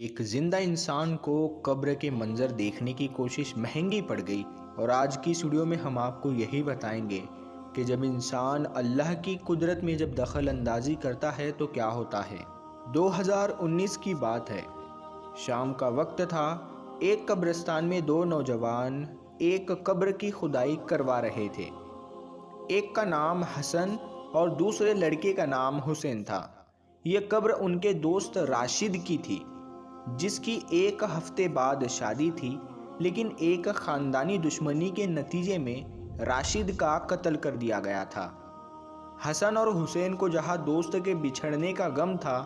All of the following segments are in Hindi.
एक जिंदा इंसान को कब्र के मंजर देखने की कोशिश महंगी पड़ गई। और आज की वीडियो में हम आपको यही बताएंगे कि जब इंसान अल्लाह की कुदरत में जब दखल अंदाजी करता है तो क्या होता है। 2019 की बात है। शाम का वक्त था। एक कब्रिस्तान में दो नौजवान एक कब्र की खुदाई करवा रहे थे। एक का नाम हसन और दूसरे लड़के का नाम हुसैन था। यह कब्र उनके दोस्त राशिद की थी, जिसकी एक हफ्ते बाद शादी थी, लेकिन एक ख़ानदानी दुश्मनी के नतीजे में राशिद का कत्ल कर दिया गया था। हसन और हुसैन को जहां दोस्त के बिछड़ने का गम था,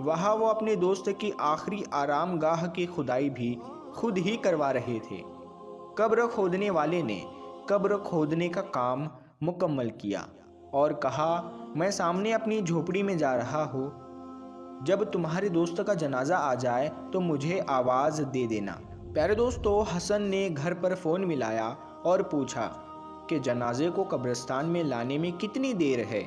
वहां वो अपने दोस्त की आखिरी आरामगाह की खुदाई भी खुद ही करवा रहे थे। कब्र खोदने वाले ने कब्र खोदने का काम मुकम्मल किया और कहा, मैं सामने अपनी झोपड़ी में जा रहा हूँ। जब तुम्हारे दोस्त का जनाजा आ जाए तो मुझे आवाज़ दे देना। प्यारे दोस्तों, हसन ने घर पर फ़ोन मिलाया और पूछा कि जनाजे को कब्रिस्तान में लाने में कितनी देर है।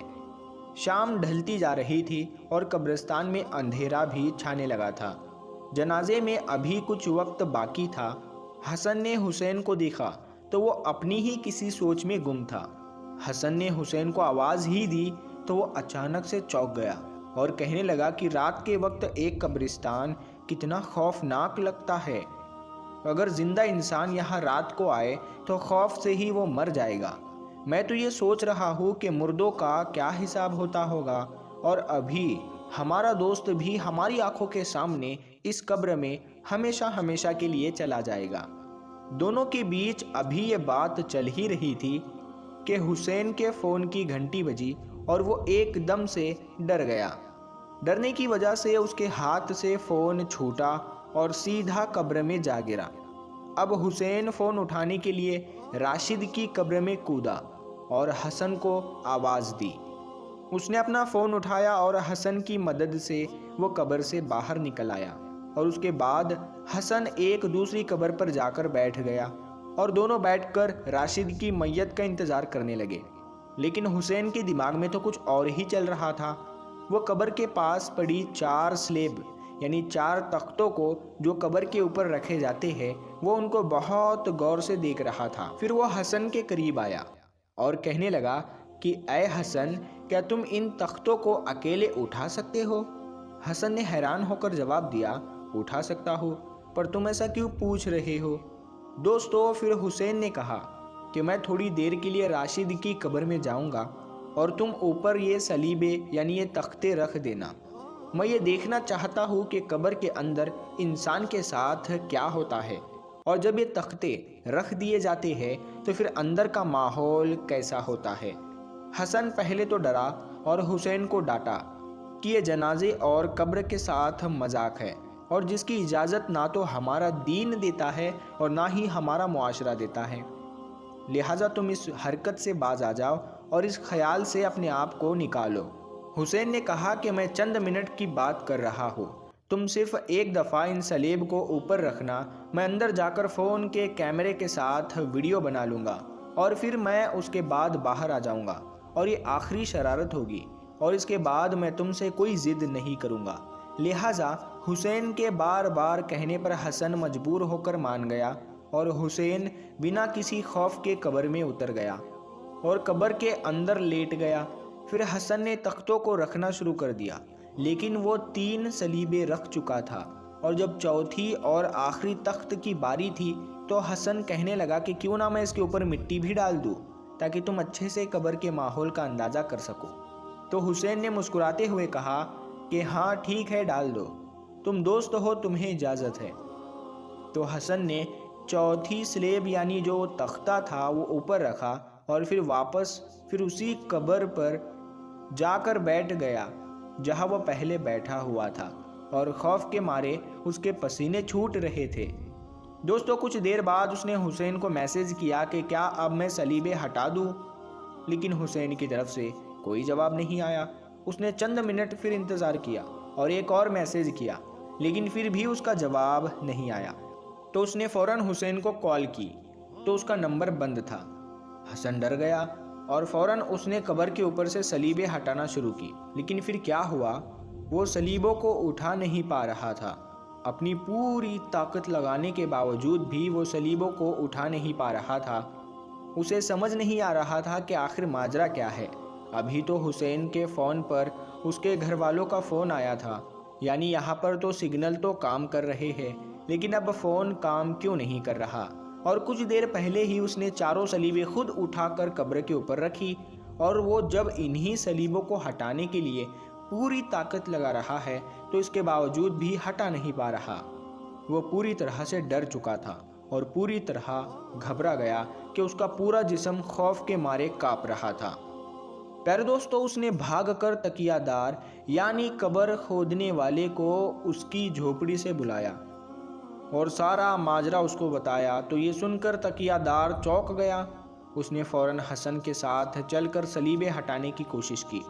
शाम ढलती जा रही थी और कब्रिस्तान में अंधेरा भी छाने लगा था। जनाजे में अभी कुछ वक्त बाकी था। हसन ने हुसैन को देखा तो वो अपनी ही किसी सोच में गुम था। हसन ने हुसैन को आवाज़ ही दी तो वो अचानक से चौंक गया और कहने लगा कि रात के वक्त एक कब्रिस्तान कितना खौफनाक लगता है। अगर जिंदा इंसान यहाँ रात को आए तो खौफ से ही वो मर जाएगा। मैं तो ये सोच रहा हूँ कि मुर्दों का क्या हिसाब होता होगा, और अभी हमारा दोस्त भी हमारी आंखों के सामने इस कब्र में हमेशा हमेशा के लिए चला जाएगा। दोनों के बीच अभी ये बात चल ही रही थी कि हुसैन के फ़ोन की घंटी बजी और वो एकदम से डर गया। डरने की वजह से उसके हाथ से फ़ोन छूटा और सीधा कब्र में जा गिरा। अब हुसैन फ़ोन उठाने के लिए राशिद की कब्र में कूदा और हसन को आवाज़ दी। उसने अपना फ़ोन उठाया और हसन की मदद से वो कब्र से बाहर निकल आया, और उसके बाद हसन एक दूसरी कब्र पर जाकर बैठ गया और दोनों बैठकर राशिद की मैयत का इंतज़ार करने लगे। लेकिन हुसैन के दिमाग में तो कुछ और ही चल रहा था। वो कब्र के पास पड़ी 4 स्लेब यानी 4 तख्तों को जो कब्र के ऊपर रखे जाते हैं, वो उनको बहुत गौर से देख रहा था। फिर वो हसन के करीब आया और कहने लगा कि ऐ हसन, क्या तुम इन तख्तों को अकेले उठा सकते हो? हसन ने हैरान होकर जवाब दिया, उठा सकता हूँ, पर तुम ऐसा क्यों पूछ रहे हो? दोस्तों, फिर हुसैन ने कहा कि मैं थोड़ी देर के लिए राशिद की कब्र में जाऊंगा और तुम ऊपर ये सलीबे यानी ये तख्ते रख देना। मैं ये देखना चाहता हूँ कि कब्र के अंदर इंसान के साथ क्या होता है, और जब ये तख्ते रख दिए जाते हैं तो फिर अंदर का माहौल कैसा होता है। हसन पहले तो डरा और हुसैन को डांटा कि ये जनाजे और कब्र के साथ मजाक है, और जिसकी इजाज़त ना तो हमारा दीन देता है और ना ही हमारा मुआशरा देता है। लिहाजा तुम इस हरकत से बाज आ जाओ और इस ख्याल से अपने आप को निकालो। हुसैन ने कहा कि मैं चंद मिनट की बात कर रहा हूँ, तुम सिर्फ एक दफ़ा इन सलेब को ऊपर रखना। मैं अंदर जाकर फ़ोन के कैमरे के साथ वीडियो बना लूँगा और फिर मैं उसके बाद बाहर आ जाऊँगा, और ये आखिरी शरारत होगी, और इसके बाद मैं तुमसे कोई ज़िद नहीं करूँगा। लिहाजा हुसैन के बार बार कहने पर हसन मजबूर होकर मान गया और हुसैन बिना किसी खौफ के कब्र में उतर गया और कब्र के अंदर लेट गया। फिर हसन ने तख्तों को रखना शुरू कर दिया, लेकिन वो 3 सलीबे रख चुका था, और जब चौथी और आखिरी तख्त की बारी थी तो हसन कहने लगा कि क्यों ना मैं इसके ऊपर मिट्टी भी डाल दूँ, ताकि तुम अच्छे से कब्र के माहौल का अंदाज़ा कर सको। तो हुसैन ने मुस्कुराते हुए कहा कि हाँ ठीक है, डाल दो, तुम दोस्त हो, तुम्हें इजाज़त है। तो हसन ने चौथी स्लेब यानी जो तख्ता था वो ऊपर रखा और फिर उसी कब्र पर जाकर बैठ गया जहां वो पहले बैठा हुआ था, और खौफ के मारे उसके पसीने छूट रहे थे। दोस्तों, कुछ देर बाद उसने हुसैन को मैसेज किया कि क्या अब मैं सलीबे हटा दूं, लेकिन हुसैन की तरफ से कोई जवाब नहीं आया। उसने चंद मिनट फिर इंतज़ार किया और एक और मैसेज किया, लेकिन फिर भी उसका जवाब नहीं आया। तो उसने फ़ौरन हुसैन को कॉल की तो उसका नंबर बंद था। हसन डर गया और फ़ौरन उसने कब्र के ऊपर से सलीबे हटाना शुरू की, लेकिन फिर क्या हुआ, वो सलीबों को उठा नहीं पा रहा था। अपनी पूरी ताकत लगाने के बावजूद भी वो सलीबों को उठा नहीं पा रहा था। उसे समझ नहीं आ रहा था कि आखिर माजरा क्या है। अभी तो हुसैन के फ़ोन पर उसके घर वालों का फ़ोन आया था, यानी यहाँ पर तो सिग्नल तो काम कर रहे हैं, लेकिन अब फ़ोन काम क्यों नहीं कर रहा। और कुछ देर पहले ही उसने चारों सलीबें खुद उठाकर कब्र के ऊपर रखी, और वो जब इन्हीं सलीबों को हटाने के लिए पूरी ताकत लगा रहा है तो इसके बावजूद भी हटा नहीं पा रहा। वो पूरी तरह से डर चुका था और पूरी तरह घबरा गया कि उसका पूरा जिस्म खौफ के मारे काँप रहा था। प्यारे दोस्तों, उसने भागकर तकियादार यानी कब्र खोदने वाले को उसकी झोपड़ी से बुलाया और सारा माजरा उसको बताया। तो ये सुनकर तकियादार चौंक गया। उसने फ़ौरन हसन के साथ चलकर सलीबें हटाने की कोशिश की,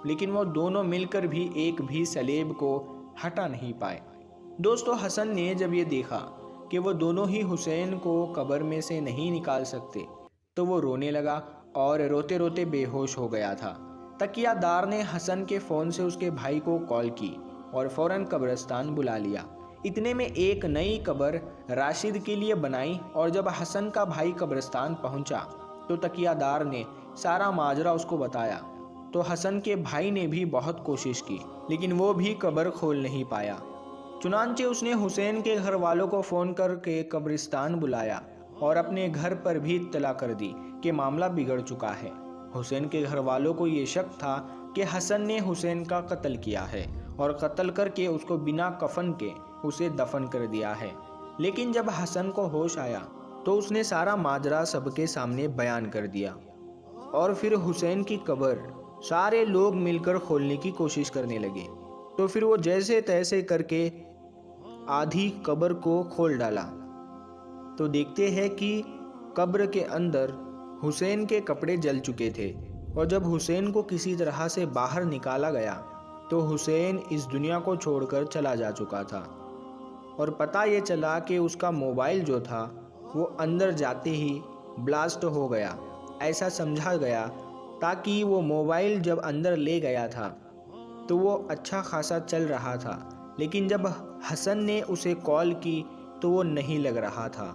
लेकिन वो दोनों मिलकर भी एक भी सलेब को हटा नहीं पाए। दोस्तों, हसन ने जब ये देखा कि वो दोनों ही हुसैन को कब्र में से नहीं निकाल सकते, तो वो रोने लगा और रोते रोते बेहोश हो गया था। तकियादार ने हसन के फ़ोन से उसके भाई को कॉल की और फ़ौरन कब्रिस्तान बुला लिया। इतने में एक नई कब्र राशिद के लिए बनाई, और जब हसन का भाई कब्रिस्तान पहुंचा तो तकियादार ने सारा माजरा उसको बताया। तो हसन के भाई ने भी बहुत कोशिश की, लेकिन वो भी कब्र खोल नहीं पाया। चुनांचे उसने हुसैन के घर वालों को फ़ोन करके कब्रिस्तान बुलाया और अपने घर पर भी इत्तला कर दी कि मामला बिगड़ चुका है। हुसैन के घर वालों को ये शक था कि हसन ने हुसैन का कत्ल किया है और कत्ल करके उसको बिना कफन के उसे दफन कर दिया है। लेकिन जब हसन को होश आया तो उसने सारा माजरा सबके सामने बयान कर दिया, और फिर हुसैन की कब्र सारे लोग मिलकर खोलने की कोशिश करने लगे। तो फिर वो जैसे तैसे करके आधी कब्र को खोल डाला। तो देखते हैं कि कब्र के अंदर हुसैन के कपड़े जल चुके थे, और जब हुसैन को किसी तरह से बाहर निकाला गया तो हुसैन इस दुनिया को छोड़कर चला जा चुका था। और पता ये चला कि उसका मोबाइल जो था वो अंदर जाते ही ब्लास्ट हो गया। ऐसा समझा गया ताकि वो मोबाइल जब अंदर ले गया था तो वो अच्छा खासा चल रहा था, लेकिन जब हसन ने उसे कॉल की तो वो नहीं लग रहा था।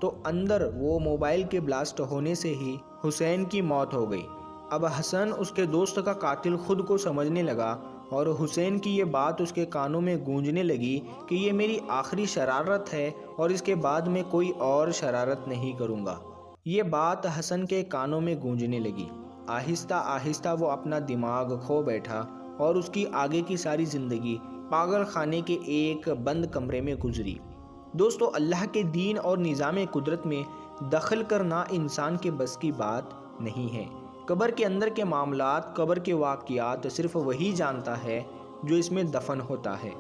तो अंदर वो मोबाइल के ब्लास्ट होने से ही हुसैन की मौत हो गई। अब हसन उसके दोस्त का कातिल खुद को समझने लगा, और हुसैन की ये बात उसके कानों में गूंजने लगी कि ये मेरी आखिरी शरारत है और इसके बाद मैं कोई और शरारत नहीं करूँगा। ये बात हसन के कानों में गूंजने लगी। आहिस्ता आहिस्ता वो अपना दिमाग खो बैठा और उसकी आगे की सारी ज़िंदगी पागल खाने के एक बंद कमरे में गुजरी। दोस्तों, अल्लाह के दीन और निज़ाम कुदरत में दखल करना इंसान के बस की बात नहीं है। कब्र के अंदर के मामलात, कब्र के वाक़ियात सिर्फ वही जानता है जो इसमें दफन होता है।